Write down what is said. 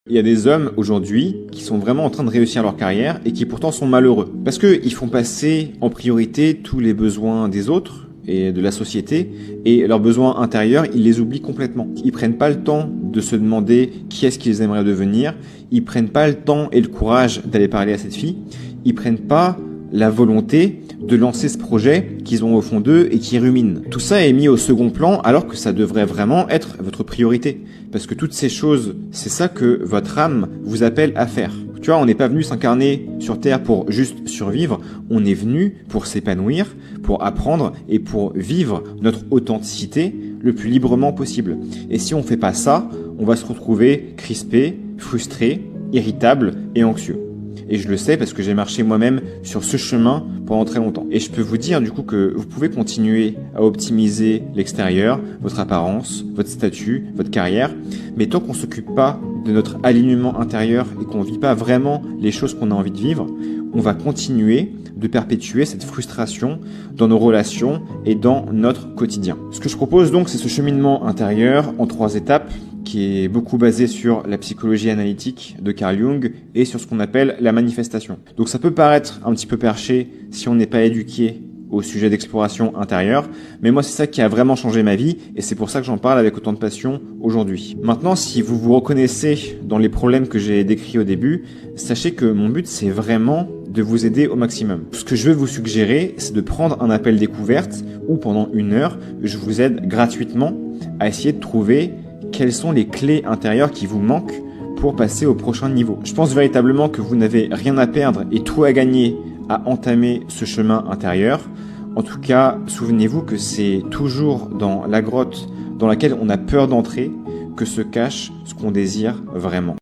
Il y a des hommes aujourd'hui qui sont vraiment en train de réussir leur carrière et qui pourtant sont malheureux. Parce qu'ils font passer en priorité tous les besoins des autres et de la société, et leurs besoins intérieurs, ils les oublient complètement. Ils prennent pas le temps de se demander qui est-ce qu'ils aimeraient devenir, ils prennent pas le temps et le courage d'aller parler à cette fille, ils prennent pas la volonté de lancer ce projet qu'ils ont au fond d'eux et qui ruminent. Tout ça est mis au second plan alors que ça devrait vraiment être votre priorité. Parce que toutes ces choses, c'est ça que votre âme vous appelle à faire. Tu vois, on n'est pas venu s'incarner sur Terre pour juste survivre, on est venu pour s'épanouir, pour apprendre et pour vivre notre authenticité le plus librement possible. Et si on fait pas ça, on va se retrouver crispé, frustré, irritable et anxieux. Et je le sais parce que j'ai marché moi-même sur ce chemin pendant très longtemps. Et je peux vous dire du coup que vous pouvez continuer à optimiser l'extérieur, votre apparence, votre statut, votre carrière, mais tant qu'on s'occupe pas de notre alignement intérieur et qu'on vit pas vraiment les choses qu'on a envie de vivre, on va continuer de perpétuer cette frustration dans nos relations et dans notre quotidien. Ce que je propose donc, c'est ce cheminement intérieur en 3 étapes qui est beaucoup basé sur la psychologie analytique de Carl Jung et sur ce qu'on appelle la manifestation. Donc ça peut paraître un petit peu perché si on n'est pas éduqué au sujet d'exploration intérieure, mais moi c'est ça qui a vraiment changé ma vie et c'est pour ça que j'en parle avec autant de passion aujourd'hui. Maintenant, si vous vous reconnaissez dans les problèmes que j'ai décrits au début, sachez que mon but c'est vraiment de vous aider au maximum. Ce que je veux vous suggérer, c'est de prendre un appel découverte où pendant 1 heure, je vous aide gratuitement à essayer de trouver quelles sont les clés intérieures qui vous manquent pour passer au prochain niveau. Je pense véritablement que vous n'avez rien à perdre et tout à gagner à entamer ce chemin intérieur. En tout cas, souvenez-vous que c'est toujours dans la grotte dans laquelle on a peur d'entrer que se cache ce qu'on désire vraiment.